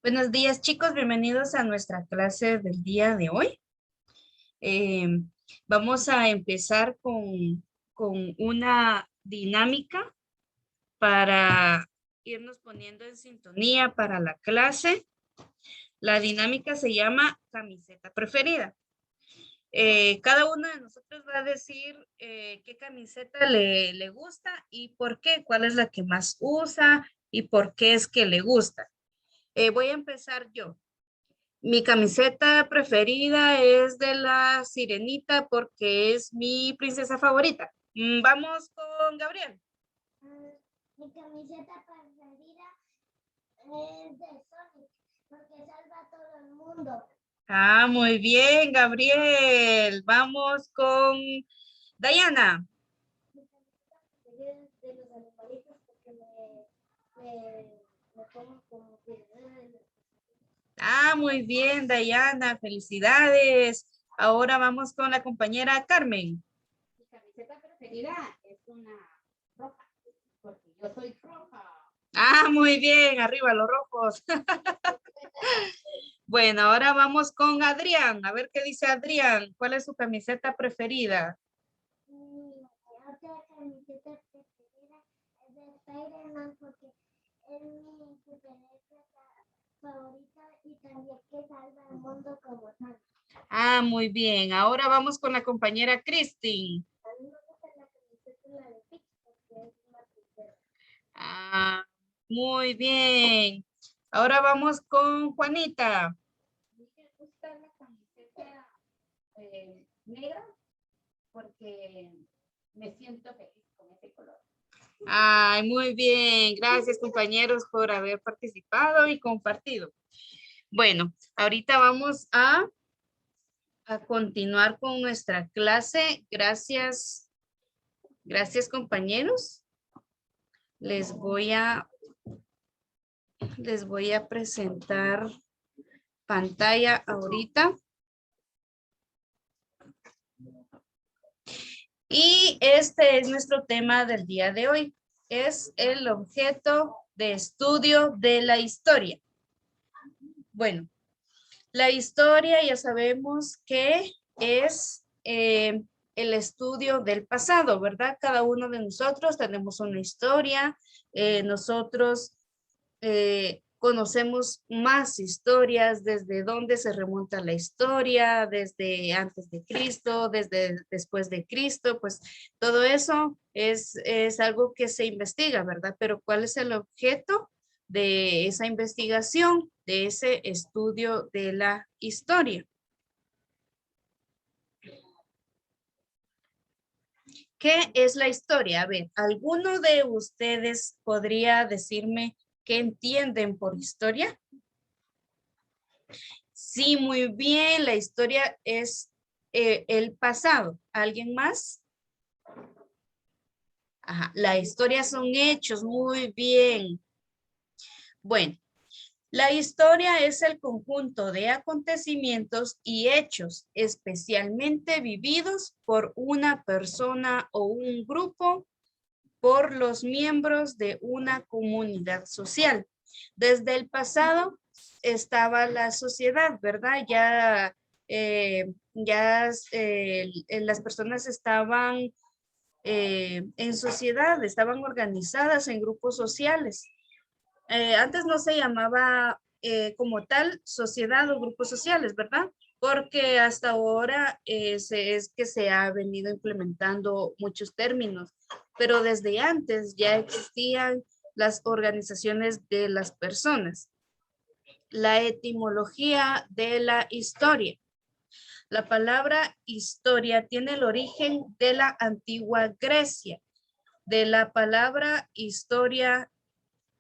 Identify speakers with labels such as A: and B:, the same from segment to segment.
A: Buenos días, chicos. Bienvenidos a nuestra clase del día de hoy. Eh, Vamos a empezar con una dinámica para irnos poniendo en sintonía para la clase. La dinámica se llama camiseta preferida. Cada uno de nosotros va a decir qué camiseta le gusta y por qué, cuál es la que más usa y por qué es que le gusta. Voy a empezar yo. Mi camiseta preferida es de la Sirenita porque es mi princesa favorita. Vamos con Gabriel.
B: Mi camiseta preferida es de Sonic, porque salva a todo el mundo.
A: Ah, muy bien, Gabriel. Vamos con Diana.
B: Mi camiseta preferida es de los animalitos porque me pongo como que...
A: Ah, muy bien, Diana. Felicidades. Ahora vamos con la compañera Carmen.
C: Mi camiseta preferida es una roja, porque yo soy roja.
A: Ah, muy bien. Arriba los rojos. Bueno, ahora vamos con Adrián. A ver qué dice Adrián. ¿Cuál es su camiseta preferida?
B: Mi otra camiseta preferida es de Spider-Man porque es mi superhéroe favorita y también que salva al mundo como tal.
A: Ah, muy bien. Ahora vamos con la compañera Christine.
B: A mí me gusta la camiseta de Peach porque es una princesa.
A: Ah, muy bien. Ahora vamos con Juanita.
C: A mí me gusta la camiseta negra porque me siento feliz con ese color.
A: Ay, muy bien. Gracias, compañeros, por haber participado y compartido. Bueno, ahorita vamos a continuar con nuestra clase. Gracias, gracias, compañeros. Les voy a presentar pantalla ahorita. Y este es nuestro tema del día de hoy. Es el objeto de estudio de la historia. Bueno, la historia ya sabemos que es el estudio del pasado, ¿verdad? Cada uno de nosotros tenemos una historia. Nosotros conocemos más historias, desde dónde se remonta la historia, desde antes de Cristo, desde después de Cristo, pues todo eso es algo que se investiga, ¿verdad? Pero ¿cuál es el objeto de esa investigación, de ese estudio de la historia? ¿Qué es la historia? A ver, ¿alguno de ustedes podría decirme qué entienden por historia? Sí, muy bien. La historia es el pasado. ¿Alguien más? Ajá. La historia son hechos. Muy bien. Bueno, la historia es el conjunto de acontecimientos y hechos especialmente vividos por una persona o un grupo, por los miembros de una comunidad social. Desde el pasado estaba la sociedad, ¿verdad? Las personas estaban en sociedad, estaban organizadas en grupos sociales. Antes no se llamaba como tal sociedad o grupos sociales, ¿verdad? Porque hasta ahora es que se ha venido implementando muchos términos, pero desde antes ya existían las organizaciones de las personas. La etimología de la historia. La palabra historia tiene el origen de la antigua Grecia, de la palabra historia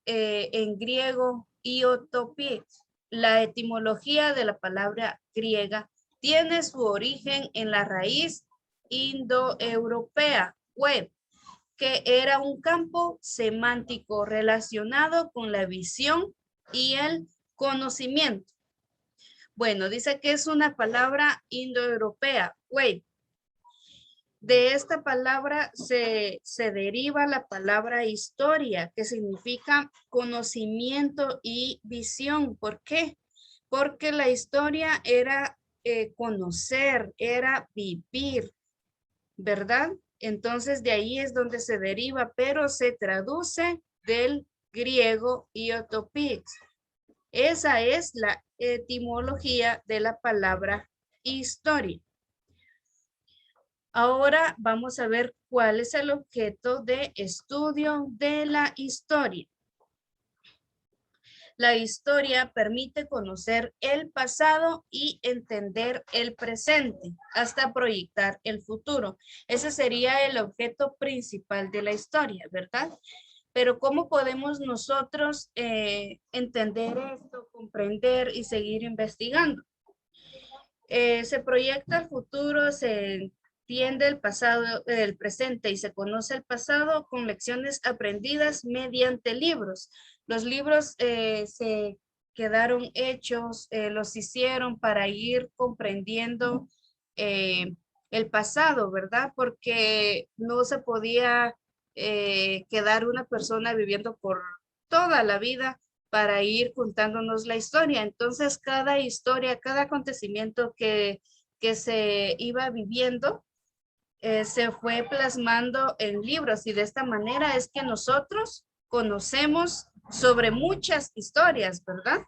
A: en griego iotopie. La etimología de la palabra griega tiene su origen en la raíz indoeuropea, web, que era un campo semántico relacionado con la visión y el conocimiento. Bueno, dice que es una palabra indoeuropea, web. De esta palabra se deriva la palabra historia, que significa conocimiento y visión. ¿Por qué? Porque la historia era conocer, era vivir, ¿verdad? Entonces de ahí es donde se deriva, pero se traduce del griego iotopix. Esa es la etimología de la palabra historia. Ahora vamos a ver cuál es el objeto de estudio de la historia. La historia permite conocer el pasado y entender el presente hasta proyectar el futuro. Ese sería el objeto principal de la historia, ¿verdad? Pero ¿cómo podemos nosotros entender esto, comprender y seguir investigando? Se proyecta el futuro, se entiende el pasado, el presente y se conoce el pasado con lecciones aprendidas mediante libros. Los libros se quedaron hechos, los hicieron para ir comprendiendo el pasado, ¿verdad? Porque no se podía quedar una persona viviendo por toda la vida para ir contándonos la historia. Entonces, cada historia, cada acontecimiento que se iba viviendo, se fue plasmando en libros y de esta manera es que nosotros conocemos sobre muchas historias, ¿verdad?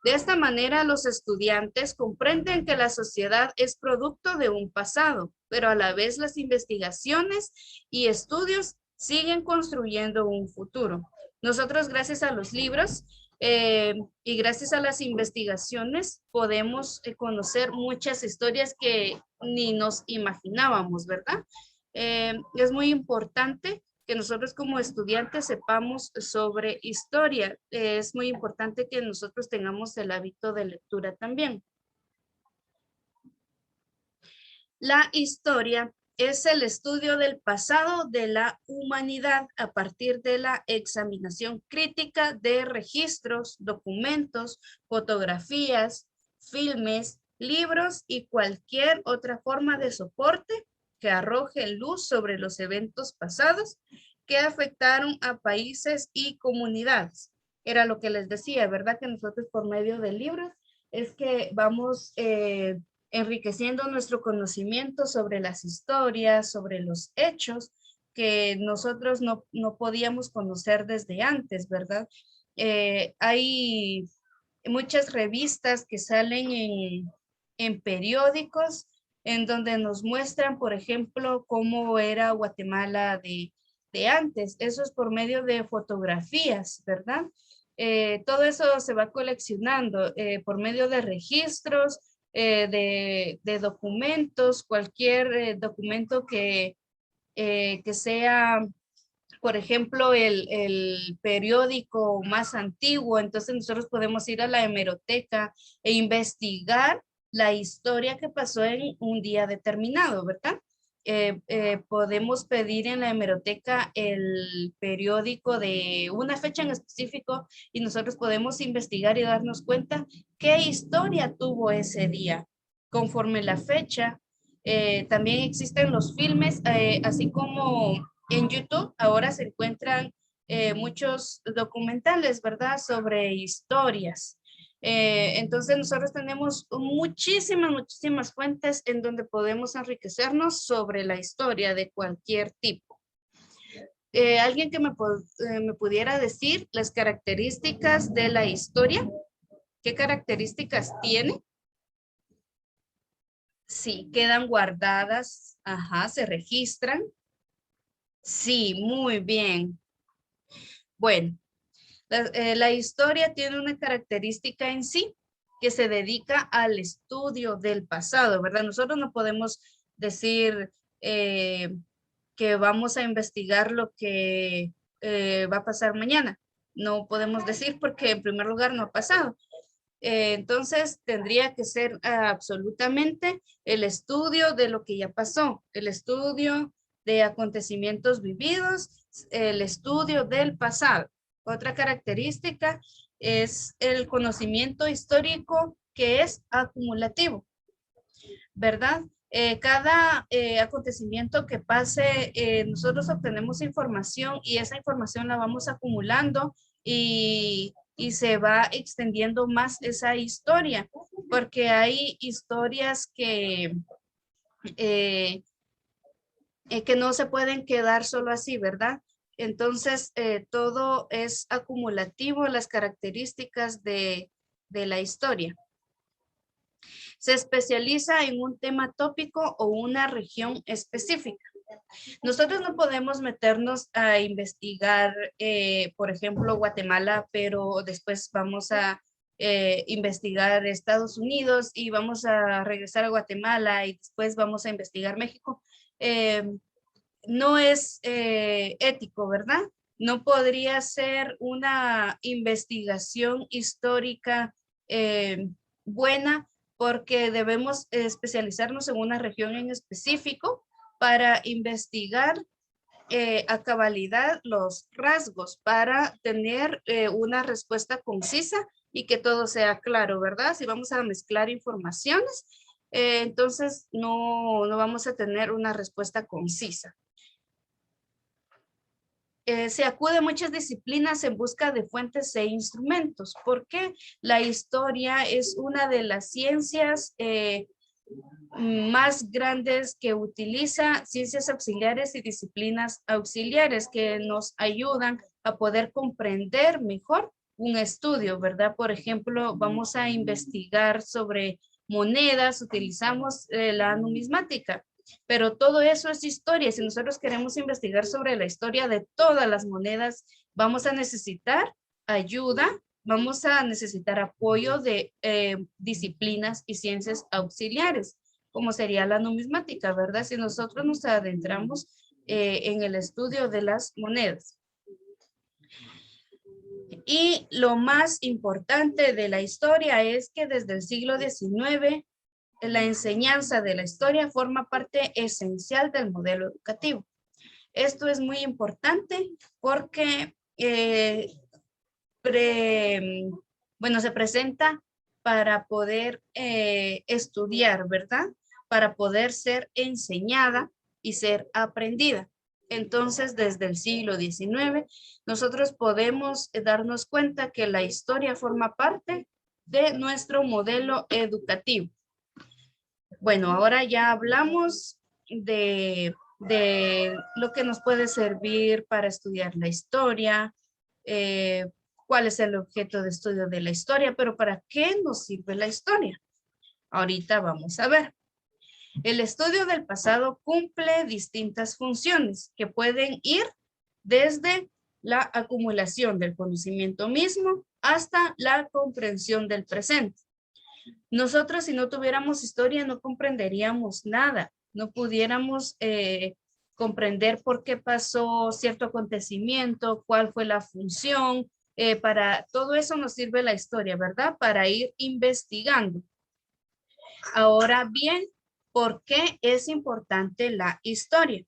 A: De esta manera, los estudiantes comprenden que la sociedad es producto de un pasado, pero a la vez las investigaciones y estudios siguen construyendo un futuro. Nosotros, gracias a los libros y gracias a las investigaciones, podemos conocer muchas historias que ni nos imaginábamos, ¿verdad? Es muy importante que nosotros como estudiantes sepamos sobre historia. Es muy importante que nosotros tengamos el hábito de lectura también. La historia es el estudio del pasado de la humanidad a partir de la examinación crítica de registros, documentos, fotografías, filmes, libros y cualquier otra forma de soporte que arroje luz sobre los eventos pasados que afectaron a países y comunidades. Era lo que les decía, ¿verdad? Que nosotros por medio de libros es que vamos enriqueciendo nuestro conocimiento sobre las historias, sobre los hechos que nosotros no podíamos conocer desde antes, ¿verdad? Hay muchas revistas que salen en periódicos en donde nos muestran, por ejemplo, cómo era Guatemala de antes. Eso es por medio de fotografías, ¿verdad? Todo eso se va coleccionando por medio de registros, de documentos, cualquier documento que sea, por ejemplo, el periódico más antiguo. Entonces nosotros podemos ir a la hemeroteca e investigar la historia que pasó en un día determinado, ¿verdad? Podemos pedir en la hemeroteca el periódico de una fecha en específico y nosotros podemos investigar y darnos cuenta qué historia tuvo ese día. Conforme la fecha, también existen los filmes, así como en YouTube ahora se encuentran muchos documentales, ¿verdad? Sobre historias. Entonces nosotros tenemos muchísimas fuentes en donde podemos enriquecernos sobre la historia de cualquier tipo. ¿Alguien que me pudiera decir las características de la historia? ¿Qué características tiene? Sí, quedan guardadas, ajá, se registran. Sí, muy bien. Bueno, la historia tiene una característica en sí que se dedica al estudio del pasado, ¿verdad? Nosotros no podemos decir que vamos a investigar lo que va a pasar mañana. No podemos decir porque en primer lugar no ha pasado. Entonces tendría que ser absolutamente el estudio de lo que ya pasó, el estudio de acontecimientos vividos, el estudio del pasado. Otra característica es el conocimiento histórico que es acumulativo, ¿verdad? Cada acontecimiento que pase, nosotros obtenemos información y esa información la vamos acumulando y se va extendiendo más esa historia, porque hay historias que no se pueden quedar solo así, ¿verdad? Entonces, todo es acumulativo, las características de la historia. Se especializa en un tema tópico o una región específica. Nosotros no podemos meternos a investigar, por ejemplo, Guatemala, pero después vamos a investigar Estados Unidos y vamos a regresar a Guatemala y después vamos a investigar México. No es ético, ¿verdad? No podría ser una investigación histórica buena porque debemos especializarnos en una región en específico para investigar a cabalidad los rasgos, para tener una respuesta concisa y que todo sea claro, ¿verdad? Si vamos a mezclar informaciones, entonces no vamos a tener una respuesta concisa. Se acude a muchas disciplinas en busca de fuentes e instrumentos, porque la historia es una de las ciencias más grandes que utiliza ciencias auxiliares y disciplinas auxiliares que nos ayudan a poder comprender mejor un estudio, ¿verdad? Por ejemplo, vamos a investigar sobre monedas, utilizamos la numismática. Pero todo eso es historia. Si nosotros queremos investigar sobre la historia de todas las monedas, vamos a necesitar ayuda, vamos a necesitar apoyo de disciplinas y ciencias auxiliares, como sería la numismática, ¿verdad? Si nosotros nos adentramos en el estudio de las monedas. Y lo más importante de la historia es que desde el siglo XIX, la enseñanza de la historia forma parte esencial del modelo educativo. Esto es muy importante porque, se presenta para poder estudiar, ¿verdad? Para poder ser enseñada y ser aprendida. Entonces, desde el siglo XIX, nosotros podemos darnos cuenta que la historia forma parte de nuestro modelo educativo. Bueno, ahora ya hablamos de lo que nos puede servir para estudiar la historia, cuál es el objeto de estudio de la historia, pero ¿para qué nos sirve la historia? Ahorita vamos a ver. El estudio del pasado cumple distintas funciones que pueden ir desde la acumulación del conocimiento mismo hasta la comprensión del presente. Nosotros, si no tuviéramos historia, no comprenderíamos nada, no pudiéramos comprender por qué pasó cierto acontecimiento, cuál fue la función. Para todo eso nos sirve la historia, ¿verdad? Para ir investigando. Ahora bien, ¿por qué es importante la historia?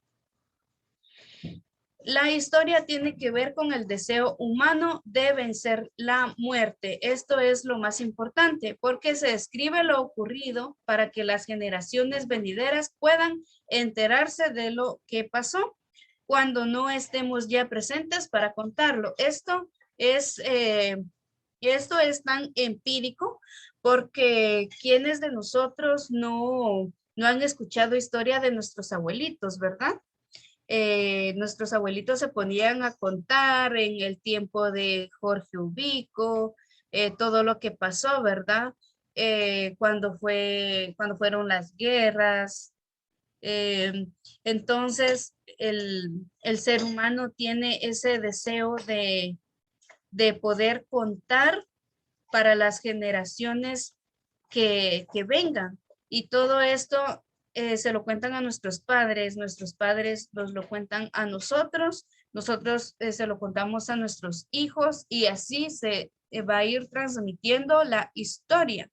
A: La historia tiene que ver con el deseo humano de vencer la muerte. Esto es lo más importante porque se describe lo ocurrido para que las generaciones venideras puedan enterarse de lo que pasó cuando no estemos ya presentes para contarlo. Esto es tan empírico porque quienes de nosotros no han escuchado historia de nuestros abuelitos, ¿verdad? Nuestros abuelitos se ponían a contar en el tiempo de Jorge Ubico, todo lo que pasó, ¿verdad? Cuando fueron las guerras. Entonces, el ser humano tiene ese deseo de poder contar para las generaciones que vengan. Y todo esto se lo cuentan a nuestros padres nos lo cuentan a nosotros se lo contamos a nuestros hijos y así se va a ir transmitiendo la historia,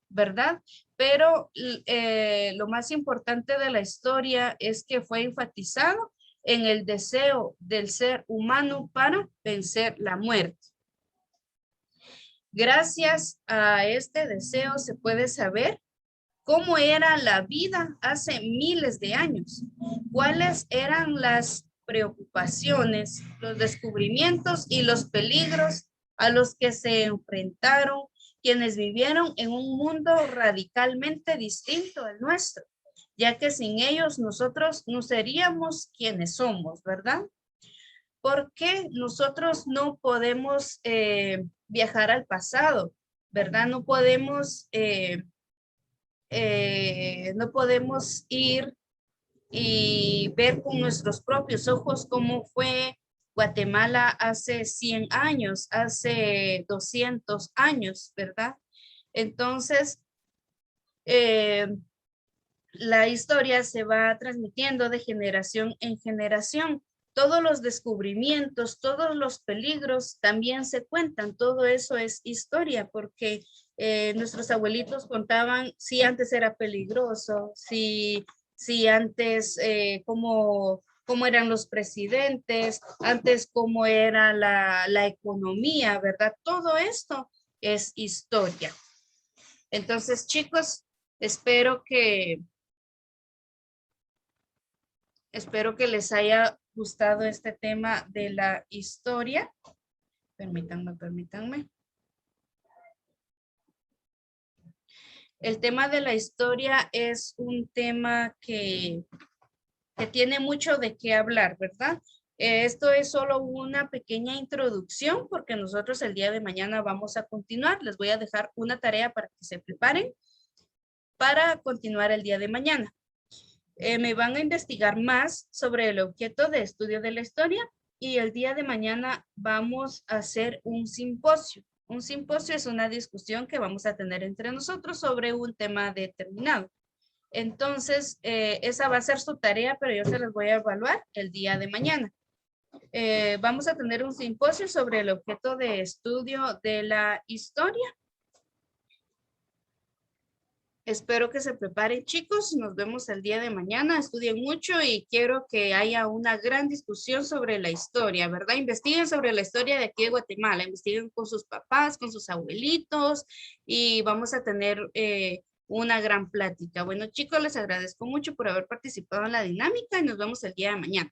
A: ¿verdad? Pero lo más importante de la historia es que fue enfatizado en el deseo del ser humano para vencer la muerte. Gracias a este deseo se puede saber cómo era la vida hace miles de años, cuáles eran las preocupaciones, los descubrimientos y los peligros a los que se enfrentaron quienes vivieron en un mundo radicalmente distinto al nuestro, ya que sin ellos nosotros no seríamos quienes somos, ¿verdad? Porque nosotros no podemos viajar al pasado, ¿verdad? No podemos ir y ver con nuestros propios ojos cómo fue Guatemala hace 100 años, hace 200 años, ¿verdad? Entonces, eh, la historia se va transmitiendo de generación en generación. Todos los descubrimientos, todos los peligros también se cuentan. Todo eso es historia porque nuestros abuelitos contaban si antes era peligroso, si antes cómo eran los presidentes, antes cómo era la economía, ¿verdad? Todo esto es historia. Entonces, chicos, espero que les haya gustado este tema de la historia. Permítanme. El tema de la historia es un tema que tiene mucho de qué hablar, ¿verdad? Esto es solo una pequeña introducción porque nosotros el día de mañana vamos a continuar. Les voy a dejar una tarea para que se preparen para continuar el día de mañana. Me van a investigar más sobre el objeto de estudio de la historia y el día de mañana vamos a hacer un simposio. Un simposio es una discusión que vamos a tener entre nosotros sobre un tema determinado. Entonces, esa va a ser su tarea, pero yo se las voy a evaluar el día de mañana. Vamos a tener un simposio sobre el objeto de estudio de la historia. Espero que se preparen, chicos. Nos vemos el día de mañana. Estudien mucho y quiero que haya una gran discusión sobre la historia, ¿verdad? Investiguen sobre la historia de aquí de Guatemala. Investiguen con sus papás, con sus abuelitos y vamos a tener una gran plática. Bueno, chicos, les agradezco mucho por haber participado en la dinámica y nos vemos el día de mañana.